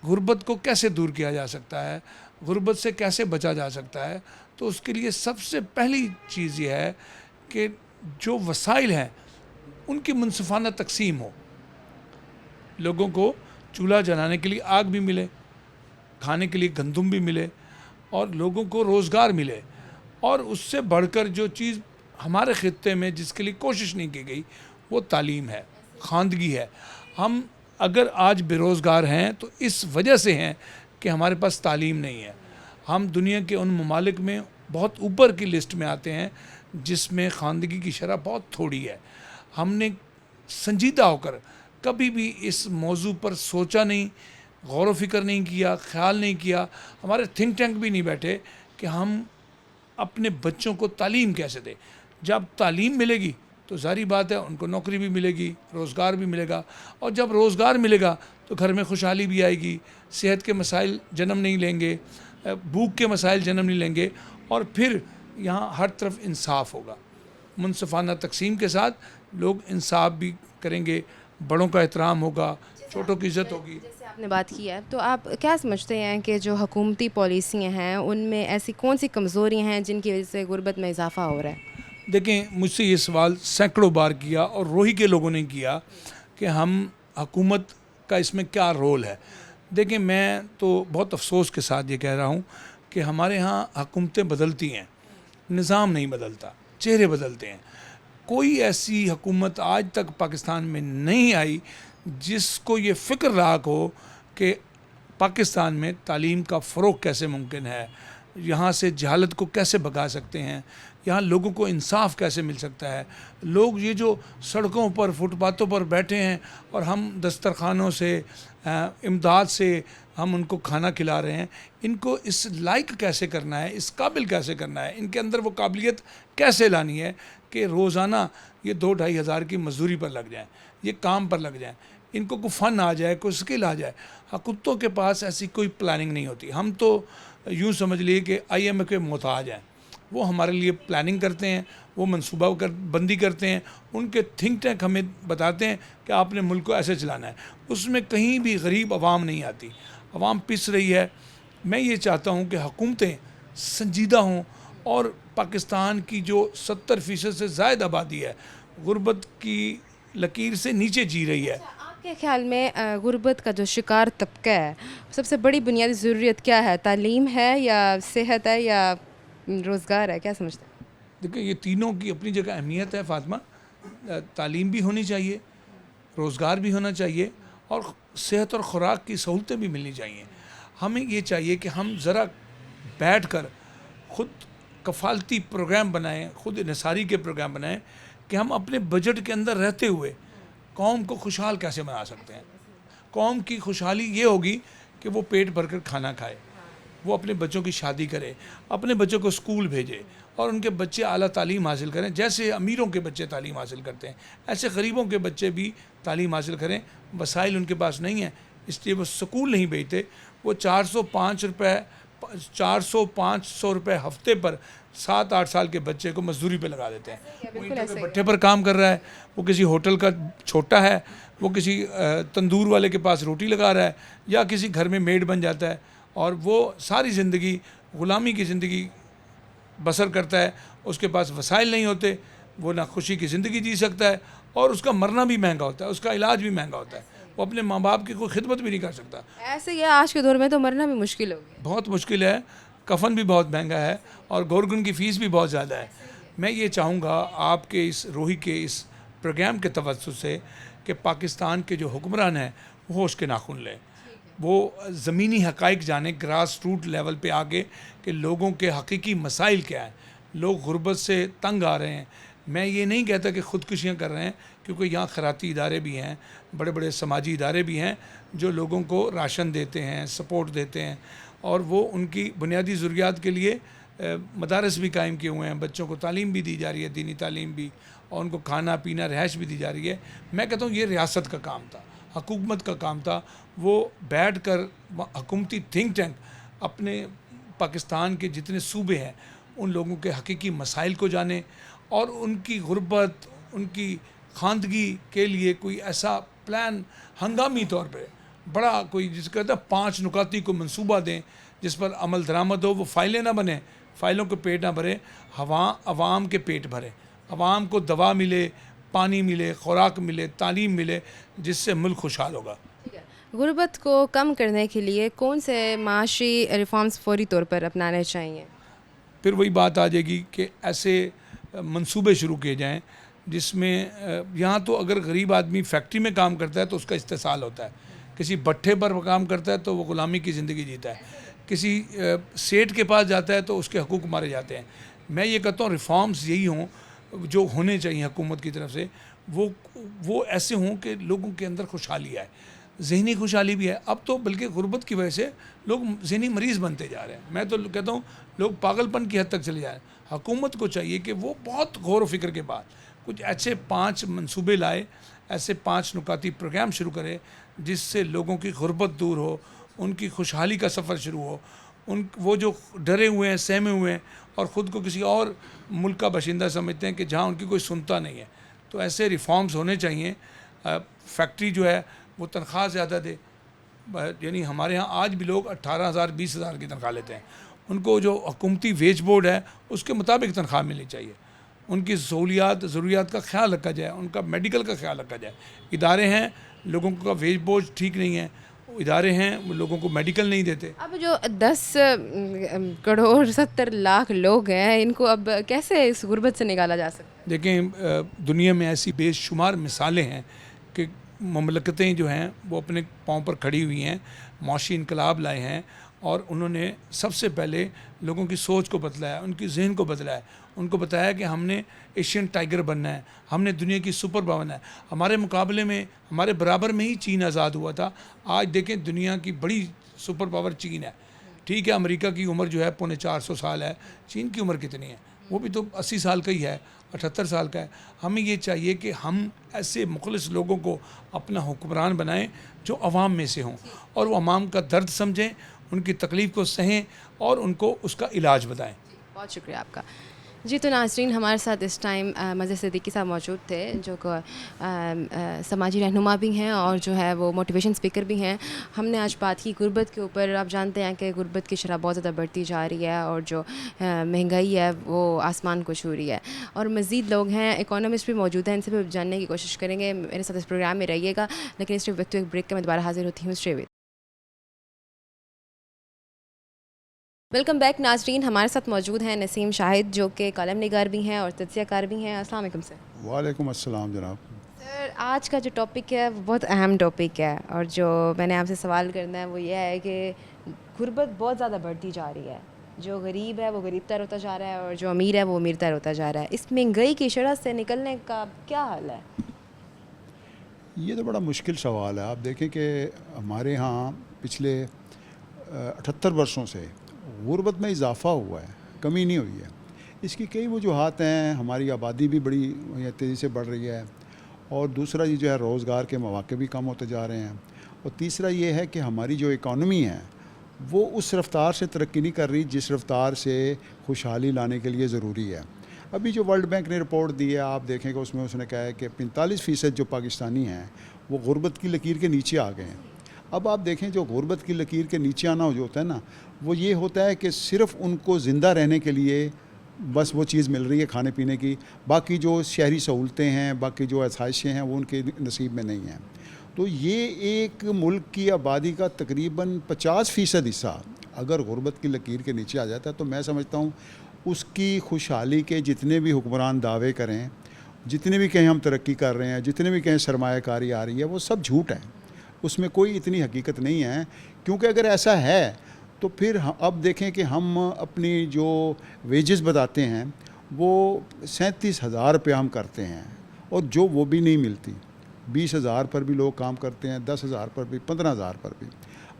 गुर्बत को कैसे दूर किया जा सकता है, गुर्बत से कैसे बचा जा सकता है, तो उसके लिए सबसे पहली चीज़ ये है कि जो वसाइल हैं उनकी मुनसिफाना तकसीम हो। लोगों को चूल्हा जलाने के लिए आग भी मिले, खाने के लिए गंदम भी मिले और लोगों को रोज़गार मिले। और उससे बढ़कर जो चीज़ हमारे ख़ित्ते में जिसके लिए कोशिश नहीं की गई वो तालीम है, खानदगी है। हम अगर आज बेरोज़गार हैं तो इस वजह से हैं कि हमारे पास तालीम नहीं है। हम दुनिया के उन ममालिक में बहुत ऊपर की लिस्ट में आते हैं जिसमें खानदगी की शरह बहुत थोड़ी है। हमने संजीदा होकर कभी भी इस मौजू पर सोचा नहीं, गौर व फिक्र नहीं किया, ख्याल नहीं किया। हमारे थिंक टैंक भी नहीं बैठे कि हम अपने बच्चों को तालीम कैसे दें। जब तालीम मिलेगी तो ज़ाहिर बात है उनको नौकरी भी मिलेगी, रोज़गार भी मिलेगा और जब रोज़गार मिलेगा तो घर में खुशहाली भी आएगी, सेहत के मसाइल जन्म नहीं लेंगे, भूख के मसाइल जन्म नहीं लेंगे और फिर यहाँ हर तरफ इंसाफ होगा। मुनसिफाना तकसीम के साथ लोग इंसाफ भी करेंगे, बड़ों का एहतराम होगा, छोटों की इज़्ज़त होगी। जैसे आपने बात की है, तो आप क्या समझते हैं कि जो हुकूमती पॉलिसियाँ हैं उनमें ऐसी कौन सी कमज़ोरियाँ हैं जिनकी वजह से गुर्बत में इजाफ़ा हो रहा है? देखें, मुझसे ये सवाल सैकड़ों बार किया और रोही के लोगों ने किया कि हम हुकूमत का इसमें क्या रोल है। देखें, मैं तो बहुत अफसोस के साथ ये कह रहा हूँ कि हमारे यहाँ हुकूमतें बदलती हैं, निज़ाम नहीं बदलता, चेहरे बदलते हैं। कोई ऐसी हुकूमत आज तक पाकिस्तान में नहीं आई जिसको ये फ़िक्र राख हो कि पाकिस्तान में तालीम का फ़रोग़ कैसे मुमकिन है, यहाँ से जहालत को कैसे भगा सकते हैं, यहाँ लोगों को इंसाफ कैसे मिल सकता है। लोग ये जो सड़कों पर फुटपाथों पर बैठे हैं और हम दस्तरखानों से इमदाद से हम उनको खाना खिला रहे हैं, इनको इस लायक कैसे करना है, इस काबिल कैसे करना है, इनके अंदर वो काबिलियत कैसे लानी है कि रोज़ाना ये 2-2.5 हज़ार की मजदूरी पर लग जाएं, ये काम पर लग जाएं, इनको कोई फ़न आ जाए, कोई स्किल आ जाए। हाँ, कुत्तों के पास ऐसी कोई प्लानिंग नहीं होती। हम तो यूँ समझ लिए कि IMF के मोहताज हैं, वो हमारे लिए प्लानिंग करते हैं, वो मनसूबा बंदी करते हैं, उनके थिंक टैंक हमें बताते हैं कि आपने मुल्क को ऐसे चलाना है। उसमें कहीं भी गरीब आवाम नहीं आती, आवाम पिस रही है। मैं ये चाहता हूँ कि हुकूमतें संजीदा हों और पाकिस्तान की जो 70% से ज़ायद आबादी है गुर्बत की लकीर से नीचे जी रही है। आपके ख्याल में गुर्बत का जो शिकार तबका है, सबसे बड़ी बुनियादी ज़रूरत क्या है? तालीम है या सेहत है या रोज़गार है, क्या समझते हैं? देखिए, ये तीनों की अपनी जगह अहमियत है फ़ातिमा। तालीम भी होनी चाहिए, रोज़गार भी होना चाहिए और सेहत और ख़ुराक की सहूलतें भी मिलनी चाहिए। हमें ये चाहिए कि हम ज़रा बैठ कर ख़ुद कफ़ालती प्रोग्राम बनाएं, ख़ुद इंसारी के प्रोग्राम बनाएं कि हम अपने बजट के अंदर रहते हुए कौम को खुशहाल कैसे बना सकते हैं। कौम की खुशहाली ये होगी कि वो पेट भर कर खाना खाए, वो अपने बच्चों की शादी करे, अपने बच्चों को स्कूल भेजे और उनके बच्चे आला तालीम हासिल करें। जैसे अमीरों के बच्चे तालीम हासिल करते हैं, ऐसे गरीबों के बच्चे भी तालीम हासिल करें। वसाइल उनके पास नहीं है, इसलिए वो स्कूल नहीं भेजते। वो 400-500 रुपये हफ्ते पर 7-8 साल के बच्चे को मजदूरी पे लगा देते हैं। वो ईंटों के भट्ठे पर काम कर रहा है, वो किसी होटल का छोटा है, वो किसी तंदूर वाले के पास रोटी लगा रहा है या किसी घर में मेड बन जाता है और वो सारी ज़िंदगी ग़ुलामी की ज़िंदगी बसर करता है। उसके पास वसाइल नहीं होते, वो ना खुशी की ज़िंदगी जी सकता है और उसका मरना भी महंगा होता है, उसका इलाज भी महंगा होता है। वो अपने माँ बाप की कोई खिदमत भी नहीं कर सकता। ऐसे ही आज के दौर में तो मरना भी मुश्किल हो गया, बहुत मुश्किल है, कफन भी बहुत महंगा है और गोरगन की फ़ीस भी बहुत ज़्यादा है। मैं ये चाहूँगा आपके इस रोही के इस प्रोग्राम के तवज्जुह से कि पाकिस्तान के जो हुक्मरान हैं वो होश के नाखून लें, वो ज़मीनी हक़ाइक़ जाने, ग्रास रूट लेवल पे आके कि लोगों के हकीकी मसाइल क्या हैं। लोग गुर्बत से तंग आ रहे हैं। मैं ये नहीं कहता कि ख़ुदकुशियाँ कर रहे हैं, क्योंकि यहाँ खैराती इदारे भी हैं, बड़े बड़े समाजी इदारे भी हैं जो लोगों को राशन देते हैं, सपोर्ट देते हैं और वो उनकी बुनियादी ज़रूरियात के लिए मदारस भी कायम किए हुए हैं। बच्चों को तालीम भी दी जा रही है, दीनी तालीम भी, और उनको खाना पीना रिहाइश भी दी जा रही है। मैं कहता हूँ ये रियासत का काम था, हुकूमत का काम था। वो बैठ कर हुकूमती थिंक टैंक अपने पाकिस्तान के जितने सूबे हैं उन लोगों के हकीकी मसाइल को जाने और उनकी गुर्बत, उनकी खानदगी के लिए कोई ऐसा प्लान हंगामी तौर पे बड़ा कोई जिसका कहता है 5 नुकाती को मंसूबा दें जिस पर अमल दरामद हो। वो फ़ाइलें ना बने, फ़ाइलों के पेट ना भरे, अवाम के पेट भरे, अवाम को दवा मिले, पानी मिले, खुराक मिले, तालीम मिले, जिससे मुल्क खुशहाल होगा। गुर्बत को कम करने के लिए कौन से माशी रिफॉर्म्स फौरी तौर पर अपनाने चाहिए? फिर वही बात आ जाएगी कि ऐसे मंसूबे शुरू किए जाएं जिसमें यहाँ तो अगर गरीब आदमी फैक्ट्री में काम करता है तो उसका इस्तेसाल होता है, किसी भट्ठे पर काम करता है तो वो ग़ुलामी की ज़िंदगी जीता है, किसी सेठ के पास जाता है तो उसके हकूक़ मारे जाते हैं। मैं ये कहता हूँ रिफॉर्म्स यही हों जो होने चाहिए हुकूमत की तरफ से, वो ऐसे हों कि लोगों के अंदर खुशहाली आए, ज़हनी खुशहाली भी है। अब तो बल्कि गुर्बत की वजह से लोग ज़हनी मरीज़ बनते जा रहे हैं। मैं तो कहता हूँ लोग पागलपन की हद तक चले जा रहे हैं। हुकूमत को चाहिए कि वो बहुत गौर व फिक्र के बाद कुछ ऐसे 5 मंसूबे लाए, ऐसे 5 नुकाती प्रोग्राम शुरू करे जिससे लोगों की गुर्बत दूर हो, उनकी खुशहाली का सफ़र शुरू हो। वो जो डरे हुए हैं, सहमे हुए हैं और ख़ुद को किसी और मुल्क का बाशिंदा समझते हैं कि जहाँ उनकी कोई सुनता नहीं है, तो ऐसे रिफॉर्म्स होने चाहिए। फैक्ट्री जो है वो तनख्वाह ज़्यादा दे, यानी हमारे यहाँ आज भी लोग 18,000 20,000 की तनख्वाह लेते हैं। उनको जो हुकूमती वेज बोर्ड है उसके मुताबिक तनख्वाह मिलनी चाहिए, उनकी सहूलियात ज़रूरियात का ख्याल रखा जाए, उनका मेडिकल का ख्याल रखा जाए। इदारे हैं, लोगों का वेज बोझ ठीक नहीं है, इदारे हैं, लोगों को मेडिकल नहीं देते। अब जो 10 करोड़ 70 लाख लोग हैं, इनको अब कैसे इस गुर्बत से निकाला जा सकता है? देखें, दुनिया में ऐसी बेशुमार मिसालें हैं कि ममलकतें जो हैं वो अपने पाँव पर खड़ी हुई हैं, मौशी इनकलाब लाए हैं और उन्होंने सबसे पहले लोगों की सोच को बदला है, उनकी जहन को बदला है, उनको बताया कि हमने एशियन टाइगर बनना है, हमने दुनिया की सुपर पावर बनना है। हमारे मुकाबले में, हमारे बराबर में ही चीन आज़ाद हुआ था। आज देखें दुनिया की बड़ी सुपर पावर चीन है। ठीक है, अमेरिका की उम्र जो है 450 साल है, चीन की उम्र कितनी है? वो भी तो 80 साल का ही है, 78 साल का है। हमें ये चाहिए कि हम ऐसे मुखलिस लोगों को अपना हुक्मरान बनाएं जो अवाम में से हों, और वो अवाम का दर्द समझें, उनकी तकलीफ़ को सहें और उनको उसका इलाज बताएं। बहुत शुक्रिया आपका। जी, तो नाज़रीन, हमारे साथ इस टाइम मज़हर सिद्दीकी साहब मौजूद थे, जो समाजी रहनुमा भी हैं और जो है वो मोटिवेशन स्पीकर भी हैं। हमने आज बात की गुर्बत के ऊपर। आप जानते हैं कि गुर्बत की शरह बहुत ज़्यादा बढ़ती जा रही है और जो महंगाई है वो आसमान को छू रही है। और मज़ीद लोग हैं, इकोनॉमिस्ट भी मौजूद हैं, इनसे भी जानने की कोशिश करेंगे। मेरे साथ इस प्रोग्राम में रहिएगा, लेकिन इस वक्त एक ब्रेक के मैं दोबारा हाजिर होती हूँ। Stay with. वेलकम बैक नाजरीन। हमारे साथ मौजूद हैं नसीम शाहिद, जो कि कॉलम निगार भी हैं और तज्ज़ियाकार भी हैं। अस्सलाम वालेकुम सर। वालेकुम अस्सलाम जनाब। सर, आज का जो टॉपिक है वो बहुत अहम टॉपिक है, और जो मैंने आपसे सवाल करना है वो ये है कि गुर्बत बहुत ज़्यादा बढ़ती जा रही है। जो गरीब है वो गरीबतर होता जा रहा है और जो अमीर है वो अमीरतर होता जा रहा है। इस महंगाई की शरह से निकलने का क्या हल है? ये तो बड़ा मुश्किल सवाल है। आप देखें कि हमारे यहाँ पिछले 78 वर्षों से गुर्बत में इजाफ़ा हुआ है, कमी नहीं हुई है। इसकी कई वजूहात हैं। हमारी आबादी भी बड़ी तेज़ी से बढ़ रही है, और दूसरा ये जो है रोज़गार के मौके भी कम होते जा रहे हैं, और तीसरा ये है कि हमारी जो इकॉनमी है वो उस रफ़्तार से तरक्की नहीं कर रही जिस रफ़्तार से खुशहाली लाने के लिए ज़रूरी है। अभी जो वर्ल्ड बैंक ने रिपोर्ट दी है, आप देखें कि उसमें उसने कहा है कि 45% जो पाकिस्तानी हैं वो गुर्बत की लकीर के नीचे आ गए हैं। अब आप देखें, जो गुर्बत की लकीर के नीचे आना जो होता है ना, वो ये होता है कि सिर्फ़ उनको ज़िंदा रहने के लिए बस वो चीज़ मिल रही है खाने पीने की, बाकी जो शहरी सहूलतें हैं, बाकी जो आसाइशें हैं वो उनके नसीब में नहीं हैं। तो ये एक मुल्क की आबादी का तकरीबन 50% हिस्सा अगर गुर्बत की लकीर के नीचे आ जाता है, तो मैं समझता हूँ उसकी खुशहाली के जितने भी हुक्मरान दावे करें, जितने भी कहीं हम तरक्की कर रहे हैं, जितने भी कहीं सरमायाकारी आ रही है, वो सब झूठ है। उसमें कोई इतनी हकीकत नहीं है, क्योंकि अगर ऐसा है तो फिर अब देखें कि हम अपनी जो वेजेस बताते हैं वो 37,000 रुपये हम करते हैं, और जो वो भी नहीं मिलती। 20,000 पर भी लोग काम करते हैं, 10,000 पर भी, 15,000 पर भी।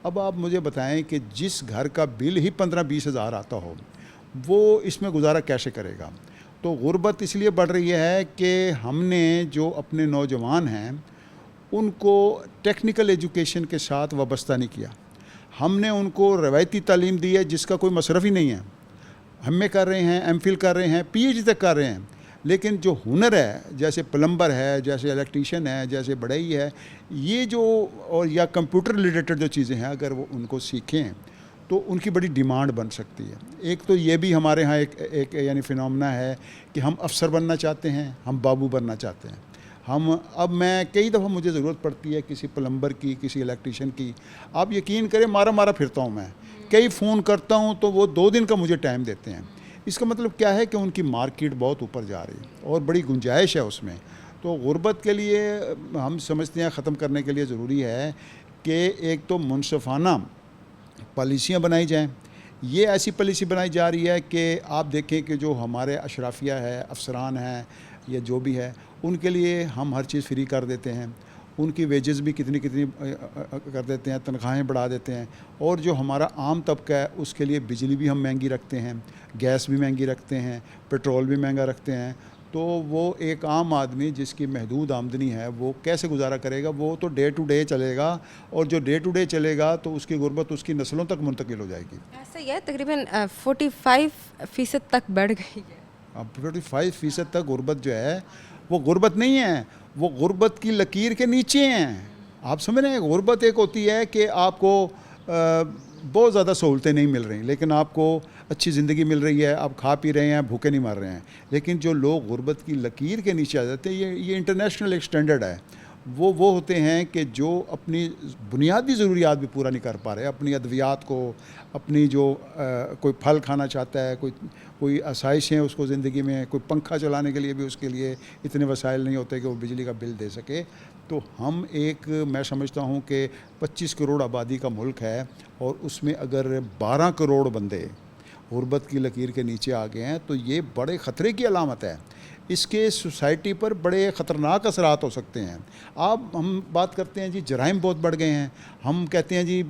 अब आप मुझे बताएं कि जिस घर का बिल ही 15-20 हज़ार आता हो, वो इसमें गुजारा कैसे करेगा? तो गुर्बत इसलिए बढ़ रही है कि हमने जो अपने नौजवान हैं उनको टेक्निकल एजुकेशन के साथ वाबस्ता नहीं किया। हमने उनको रवायती तालीम दी है जिसका कोई मसरफ़ ही नहीं है। हम कर रहे हैं, एमफिल कर रहे हैं, पीएचडी तक कर रहे हैं, लेकिन जो हुनर है, जैसे प्लम्बर है, जैसे इलेक्ट्रीशियन है, जैसे बढ़ई है, ये जो और या कंप्यूटर रिलेटेड जो चीज़ें हैं, अगर वो उनको सीखें तो उनकी बड़ी डिमांड बन सकती है। एक तो ये भी हमारे यहाँ एक यानी फिनोमेना है कि हम अफसर बनना चाहते हैं, हम बाबू बनना चाहते हैं। अब मैं कई दफ़ा मुझे ज़रूरत पड़ती है किसी प्लम्बर की, किसी इलेक्ट्रीशियन की। आप यकीन करें, मारा फिरता हूँ मैं, कई फ़ोन करता हूँ तो वो 2 दिन का मुझे टाइम देते हैं। इसका मतलब क्या है कि उनकी मार्केट बहुत ऊपर जा रही है और बड़ी गुंजाइश है उसमें। तो गुर्बत के लिए हम समझते हैं ख़त्म करने के लिए ज़रूरी है कि एक तो मुनसफ़ाना पॉलिसियाँ बनाई जाएँ। ये ऐसी पॉलिसी बनाई जा रही है कि आप देखें कि जो हमारे अशराफिया है, अफसरान हैं या जो भी है, उनके लिए हम हर चीज़ फ्री कर देते हैं, उनकी वेजेस भी कितनी कर देते हैं, तनख्वाहें बढ़ा देते हैं, और जो हमारा आम तबका है उसके लिए बिजली भी हम महंगी रखते हैं, गैस भी महंगी रखते हैं, पेट्रोल भी महंगा रखते हैं। तो वो एक आम आदमी जिसकी महदूद आमदनी है वो कैसे गुजारा करेगा? वो तो डे टू डे चलेगा, और जो डे टू डे चलेगा तो उसकी गुर्बत उसकी नस्लों तक मुंतकिल हो जाएगी। ऐसा ही है, तकरीबन 45% तक बढ़ गई है। अब 45% तक गुर्बत जो है वो गुर्बत नहीं है, वो गुर्बत की लकीर के नीचे हैं। आप समझ रहे हैं, गुर्बत एक होती है कि आपको बहुत ज़्यादा सहूलतें नहीं मिल रही, लेकिन आपको अच्छी ज़िंदगी मिल रही है, आप खा पी रहे हैं, भूखे नहीं मर रहे हैं। लेकिन जो लोग गुर्बत की लकीर के नीचे आ जाते हैं, ये इंटरनेशनल एक स्टैंडर्ड है, वो होते हैं कि जो अपनी बुनियादी ज़रूरियात भी पूरा नहीं कर पा रहे, अपनी अद्वियात को, अपनी जो कोई फल खाना चाहता है, कोई आसाइशें उसको ज़िंदगी में, कोई पंखा चलाने के लिए भी उसके लिए इतने वसाइल नहीं होते कि वो बिजली का बिल दे सके। तो हम एक, मैं समझता हूँ कि 25 करोड़ आबादी का मुल्क है और उसमें अगर 12 करोड़ बंदे गुर्बत की लकीर के नीचे आ गए हैं तो ये बड़े ख़तरे की अलामत है। इसके सोसाइटी पर बड़े ख़तरनाक असरात हो सकते हैं। हम बात करते हैं जी जराइम बहुत बढ़ गए हैं, हम कहते हैं जी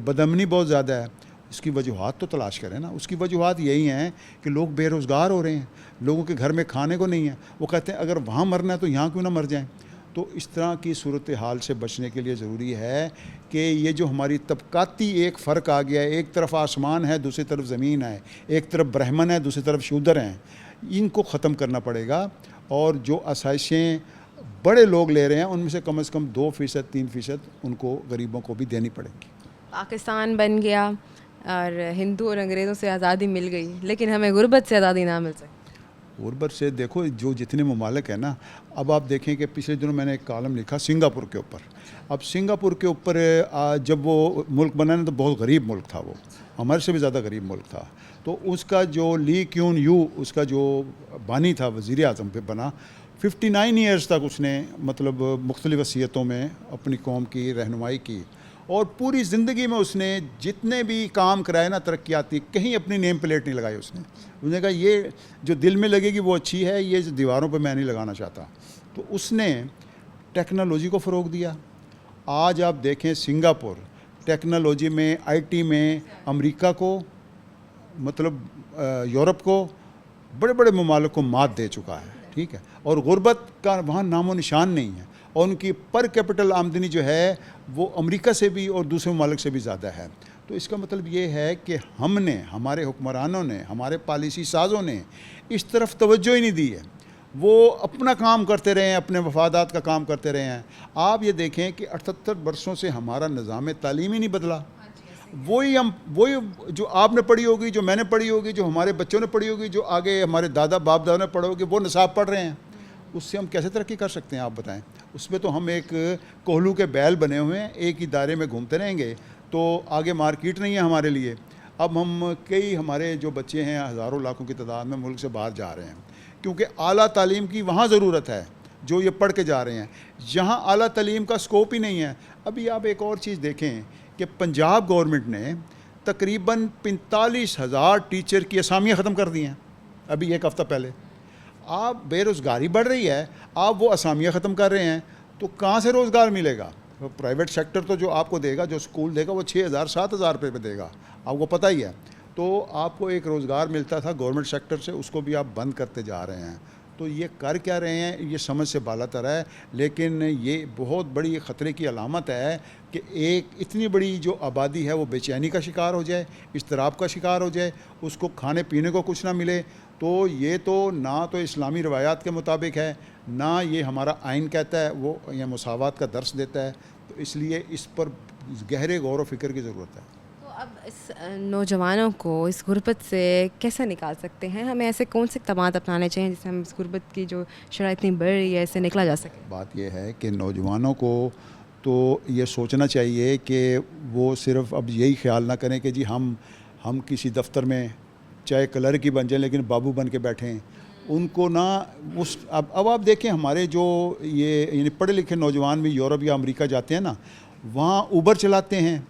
बदअमनी बहुत ज़्यादा है। इसकी वजूहात तो तलाश करें ना। उसकी वजूहात यही हैं कि लोग बेरोज़गार हो रहे हैं, लोगों के घर में खाने को नहीं है। वो कहते हैं अगर वहाँ मरना है तो यहाँ क्यों ना मर जाएं। तो इस तरह की सूरत हाल से बचने के लिए ज़रूरी है कि ये जो हमारी तबकाती एक फ़र्क आ गया है, एक तरफ आसमान है दूसरी तरफ ज़मीन है, एक तरफ ब्राह्मण है दूसरी तरफ शूद्र हैं, इनको ख़त्म करना पड़ेगा। और जो आसाइशें बड़े लोग ले रहे हैं उनमें से कम 2% 3% उनको गरीबों को भी देनी पड़ेगी। पाकिस्तान बन गया और हिंदू और अंग्रेज़ों से आज़ादी मिल गई, लेकिन हमें गुर्बत से आज़ादी ना मिल सकती। गुर्बत से देखो जो जितने ममालिक हैं ना, अब आप देखें कि पिछले दिनों मैंने एक कॉलम लिखा सिंगापुर के ऊपर। अब सिंगापुर के ऊपर जब वो मुल्क बना ना तो बहुत गरीब मुल्क था, वो हमारे से भी ज़्यादा गरीब मुल्क था। तो उसका जो ली क्यून यू उसका जो बानी था, वज़ीर आज़म पे बना, 59 ईयर्स तक उसने मतलब मुख्तलिफ़ वसीयतों में अपनी कौम की रहनुमाई की और पूरी ज़िंदगी में उसने जितने भी काम कराए ना तरक्याती, कहीं अपनी नेम प्लेट नहीं लगाई। उसने कहा ये जो दिल में लगेगी वो अच्छी है, ये जो दीवारों पे मैं नहीं लगाना चाहता। तो उसने टेक्नोलॉजी को फ़रोग़ दिया। आज आप देखें सिंगापुर टेक्नोलॉजी में, आईटी में अमेरिका को मतलब यूरोप को, बड़े बड़े ममालिक को मात दे चुका है, ठीक है। और गुर्बत का वहाँ नामो निशान नहीं है और उनकी पर कैपिटल आमदनी जो है वो अमेरिका से भी और दूसरे ममालिक से भी ज़्यादा है। तो इसका मतलब ये है कि हमने, हमारे हुक्मरानों ने, हमारे पॉलिसी साज़ों ने इस तरफ तवज्जो ही नहीं दी है। वो अपना काम करते रहे हैं, अपने मफादात का काम करते रहे हैं। आप ये देखें कि 78 वर्षों से हमारा निज़ाम तालीम ही नहीं बदला। वही जो आपने पढ़ी होगी, जो मैंने पढ़ी होगी, जो हमारे बच्चों ने पढ़ी होगी, जो आगे हमारे दादा बाप दादा ने पढ़े होगी, वो निसाब पढ़ रहे हैं। उससे हम कैसे तरक्की कर सकते हैं आप बताएं। उसमें तो हम एक कोहलू के बैल बने हुए हैं, एक ही दायरे में घूमते रहेंगे तो आगे मार्केट नहीं है हमारे लिए। अब हम कई हमारे जो बच्चे हैं हज़ारों लाखों की तादाद में मुल्क से बाहर जा रहे हैं क्योंकि आला तालीम की वहाँ ज़रूरत है जो ये पढ़ के जा रहे हैं। यहाँ आला तालीम का स्कोप ही नहीं है। अभी आप एक और चीज़ देखें कि पंजाब गवर्नमेंट ने तकरीबन 45,000 टीचर की असामियाँ ख़त्म कर दी हैं अभी एक हफ़्ता पहले। आप बेरोज़गारी बढ़ रही है, आप वो असामियाँ ख़त्म कर रहे हैं, तो कहाँ से रोज़गार मिलेगा। तो प्राइवेट सेक्टर तो जो आपको देगा, जो स्कूल देगा वो 6,000-7,000 रुपये पे देगा, आपको पता ही है। तो आपको एक रोज़गार मिलता था गवर्नमेंट सेक्टर से, उसको भी आप बंद करते जा रहे हैं। तो ये कर क्या रहे हैं, ये समझ से बालातर है। लेकिन ये बहुत बड़ी ख़तरे की अलामत है कि एक इतनी बड़ी जो आबादी है वो बेचैनी का शिकार हो जाए, इज़्तिराब का शिकार हो जाए, उसको खाने पीने को कुछ ना मिले। तो ये तो ना तो इस्लामी रवायात के मुताबिक है, ना ये हमारा आइन कहता है, वो ये मुसावात का दर्स देता है। तो इसलिए इस पर गहरे गौर व फिक्र की ज़रूरत है। तो अब इस नौजवानों को इस गुर्बत से कैसे निकाल सकते हैं? हमें ऐसे कौन से इक़दामात अपनाने चाहिए जिससे हम इस गुर्बत की जो शरह इतनी बढ़ रही है इससे निकला जा सके? बात यह है कि नौजवानों को तो ये सोचना चाहिए कि वो सिर्फ़ अब यही ख्याल ना करें कि जी हम किसी दफ्तर में चाहे क्लर्क ही बन जाए लेकिन बाबू बन के बैठें। उनको ना उस अब आप देखें हमारे जो ये यानी पढ़े लिखे नौजवान भी यूरोप या अमेरिका जाते हैं ना, वहाँ ऊबर चलाते हैं,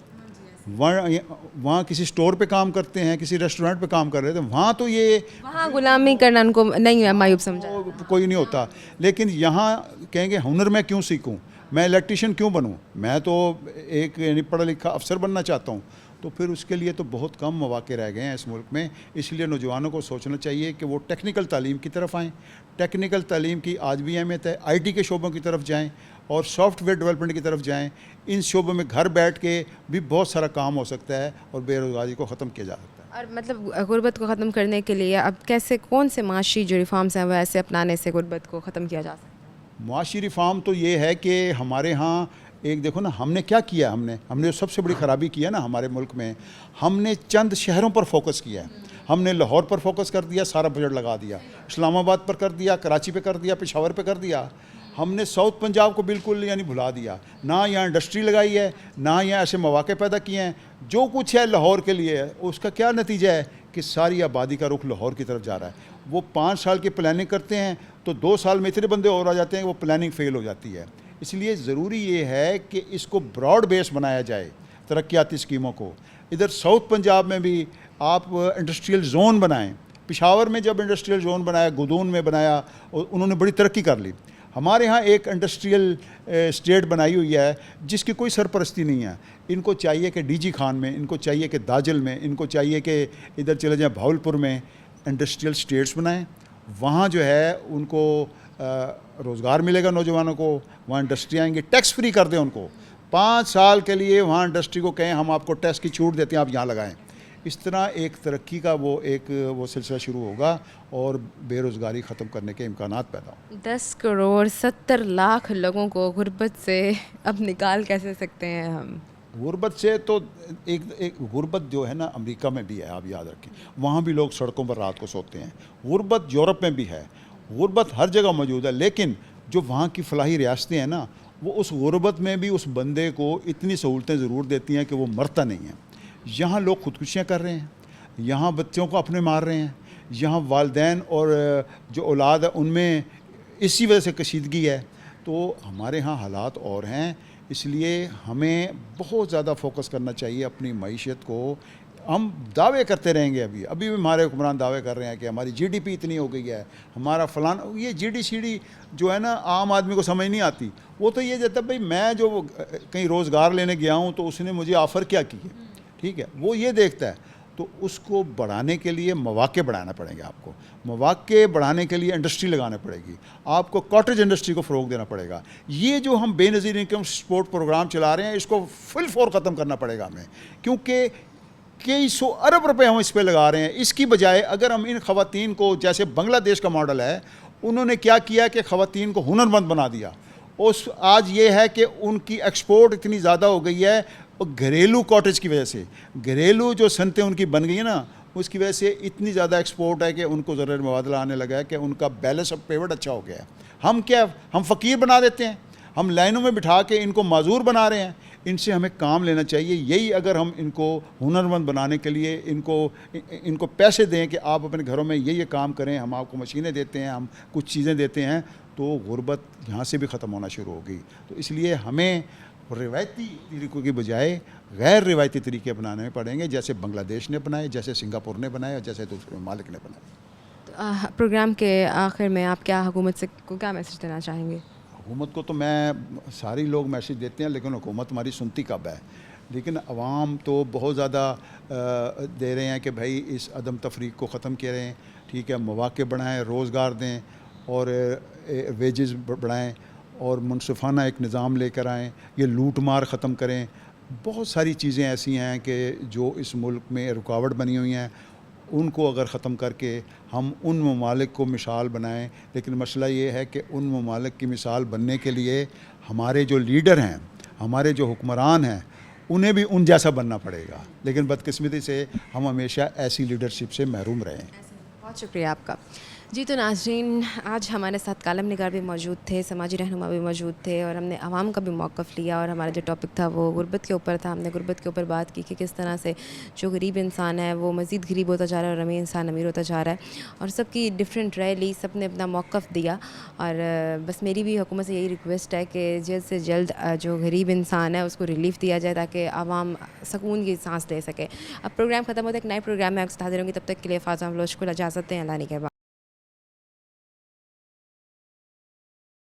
वहाँ किसी स्टोर पे काम करते हैं, किसी रेस्टोरेंट पे काम कर रहे थे। वहाँ तो ये वहाँ गुलामी करना उनको नहीं मायूब समझा, कोई नहीं होता। लेकिन यहाँ कहेंगे हुनर मैं क्यों सीखूँ, मैं इलेक्ट्रीशियन क्यों बनूँ, मैं तो एक यानी पढ़ा लिखा अफसर बनना चाहता हूँ। तो फिर उसके लिए तो बहुत कम मौके रह गए हैं इस मुल्क में। इसलिए नौजवानों को सोचना चाहिए कि वो टेक्निकल तालीम की तरफ आएँ। टेक्निकल तालीम की आज भी अहमियत है। आईटी के शोबों की तरफ जाएं और सॉफ्टवेयर डेवलपमेंट की तरफ जाएं। इन शोबों में घर बैठ के भी बहुत सारा काम हो सकता है और बेरोज़गारी को ख़त्म किया जा सकता है। और मतलब गुर्बत को ख़त्म करने के लिए अब कैसे, कौन से माशी जो रिफॉर्म्स हैं वैसे अपनाने से गुर्बत को ख़त्म किया जा सकता है? माशी रिफॉर्म तो ये है कि हमारे यहाँ एक देखो ना, हमने क्या किया, हमने जो सबसे बड़ी ख़राबी की है ना हमारे मुल्क में, हमने चंद शहरों पर फोकस किया है। हमने लाहौर पर फोकस कर दिया, सारा बजट लगा दिया, इस्लामाबाद पर कर दिया, कराची पे कर दिया, पेशावर पे कर दिया। हमने साउथ पंजाब को बिल्कुल यानी भुला दिया। ना यहाँ इंडस्ट्री लगाई है, ना यहाँ ऐसे मौके पैदा किए हैं। जो कुछ है लाहौर के लिए है, उसका क्या नतीजा है कि सारी आबादी का रुख लाहौर की तरफ जा रहा है। वो 5 साल की प्लानिंग करते हैं तो 2 साल में इतने बंदे और आ जाते हैं, वो प्लानिंग फ़ेल हो जाती है। इसलिए ज़रूरी ये है कि इसको ब्रॉड बेस बनाया जाए तरक्याती स्कीमों को। इधर साउथ पंजाब में भी आप इंडस्ट्रियल जोन बनाएं। पेशावर में जब इंडस्ट्रियल जोन बनाया, गुदून में बनाया, उन्होंने बड़ी तरक्की कर ली। हमारे यहाँ एक इंडस्ट्रियल स्टेट बनाई हुई है जिसकी कोई सरपरस्ती नहीं है। इनको चाहिए कि डीजी खान में, इनको चाहिए कि दाजल में, इनको चाहिए कि इधर चले जाएं भावलपुर में इंडस्ट्रियल स्टेट्स बनाएं। वहाँ जो है उनको रोज़गार मिलेगा नौजवानों को, वहाँ इंडस्ट्री आएंगी, टैक्स फ्री कर दें उनको। 5 साल के लिए वहाँ इंडस्ट्री को कहें हम आपको टैक्स की छूट देते हैं, आप यहाँ लगाएं। इस तरह एक तरक्की का वो सिलसिला शुरू होगा और बेरोज़गारी ख़त्म करने के इम्कानात पैदा होंगे। 10 करोड़ 70 लाख लोगों को गुर्बत से अब निकाल कैसे सकते हैं हम? गुर्बत से तो एक गुर्बत जो है ना अमेरिका में भी है, आप याद रखें, वहाँ भी लोग सड़कों पर रात को सोते हैं। गुर्बत यूरोप में भी है, गुर्बत हर जगह मौजूद है। लेकिन जो वहाँ की फलाही रियासतें हैं ना, वो उस गुर्बत में भी उस बंदे को इतनी सहूलतें ज़रूर देती हैं कि वो मरता नहीं है। यहाँ लोग खुदकुशियाँ कर रहे हैं, यहाँ बच्चों को अपने मार रहे हैं, यहाँ वालिदैन और जो औलाद है उनमें इसी वजह से कशीदगी है। तो हमारे यहाँ हालात और हैं, इसलिए हमें बहुत ज़्यादा फोकस करना चाहिए अपनी मईशत को। हम दावे करते रहेंगे, अभी भी हमारे हुक्मरान दावे कर रहे हैं कि हमारी जीडीपी इतनी हो गई है, हमारा फलान, ये जीडी जो है ना आम आदमी को समझ नहीं आती। वो तो ये कहता है भाई मैं जो कहीं रोज़गार लेने गया हूँ तो उसने मुझे ऑफ़र क्या की है, ठीक है, वो ये देखता है। तो उसको बढ़ाने के लिए मौक़े बढ़ाना पड़ेंगे, आपको मौक़े बढ़ाने के लिए इंडस्ट्री लगाना पड़ेगी, आपको कॉटेज इंडस्ट्री को फ़रोग देना पड़ेगा। ये जो हम बेनज़ीर इनकम सपोर्ट प्रोग्राम चला रहे हैं इसको फुल फोर ख़त्म करना पड़ेगा हमें, क्योंकि कई 100 अरब रुपए हम इस पर लगा रहे हैं। इसकी बजाय अगर हम इन ख़वातीन को, जैसे बांग्लादेश का मॉडल है, उन्होंने क्या किया कि ख़वातीन को हुनरमंद बना दिया। उस आज ये है कि उनकी एक्सपोर्ट इतनी ज़्यादा हो गई है और घरेलू कॉटेज की वजह से, घरेलू जो सनतें उनकी बन गई है ना, उसकी वजह से इतनी ज़्यादा एक्सपोर्ट है कि उनको ज़रूर मुबादला आने लगा है कि उनका बैलेंस ऑफ पेमेंट अच्छा हो गया है। हम फ़कीर बना देते हैं, हम लाइनों में बिठा के इनको माजूर बना रहे हैं। इनसे हमें काम लेना चाहिए। यही अगर हम इनको हुनरमंद बनाने के लिए इनको पैसे दें कि आप अपने घरों में ये काम करें, हम आपको मशीनें देते हैं, हम कुछ चीज़ें देते हैं, तो गुर्बत यहाँ से भी ख़त्म होना शुरू होगी। तो इसलिए हमें रिवायती तरीक़ों की बजाय गैर रिवायती तरीके बनाने पड़ेंगे, जैसे बांग्लादेश ने बनाए, जैसे सिंगापुर ने बनाए और जैसे दूसरे ममालिक ने बनाए। तो प्रोग्राम के आखिर में आप क्या हुकूमत से को क्या मैसेज देना चाहेंगे? हुकूमत को तो मैं सारी लोग मैसेज देते हैं, लेकिन हुकूमत हमारी सुनती कब है। लेकिन अवाम तो बहुत ज़्यादा दे रहे हैं कि भाई इस अदम तफरीक को ख़त्म करें, ठीक है, मौक़े बढ़ाएं, रोज़गार दें और वेजेस बढ़ाएं और मुनसिफाना एक निज़ाम लेकर आएँ, ये लूट मार ख़त्म करें। बहुत सारी चीज़ें ऐसी हैं कि जो इस मुल्क में रुकावट बनी हुई हैं, उनको अगर ख़त्म करके हम उन ममालिक को मिसाल बनाएं। लेकिन मसला ये है कि उन ममालिक की मिसाल बनने के लिए हमारे जो लीडर हैं, हमारे जो हुक्मरान हैं, उन्हें भी उन जैसा बनना पड़ेगा। लेकिन बदकिस्मती से हम हमेशा ऐसी लीडरशिप से महरूम रहे हैं। बहुत शुक्रिया आपका। जी तो नाज़रीन, आज हमारे साथ कालम निगार भी मौजूद थे, समाजी रहनुमा भी मौजूद थे और हमने आवाम का भी मौक़िफ़ लिया और हमारा जो टॉपिक था वो गुर्बत के ऊपर था। हमने गुर्बत के ऊपर बात की कि किस तरह से जो गरीब इंसान है वो मज़ीद गरीब होता जा रहा है और अमीर इंसान अमीर होता जा रहा है, और सबकी डिफरेंट राय ली, सब ने अपना मौक़िफ़ दिया। और बस मेरी भी हुकूमत से यही रिक्वेस्ट है कि जल्द से जल्द जो गरीब इंसान है उसको रिलीफ़ दिया जाए ताकि आवाम सुकून की सांस ले सके। अब प्रोग्राम ख़त्म होता है, एक नए प्रोग्राम में आपके साथ रहूँगी, तब तक के लिए फ़ाज़ा हम लोग को इजाज़त दें। अल्लाह ने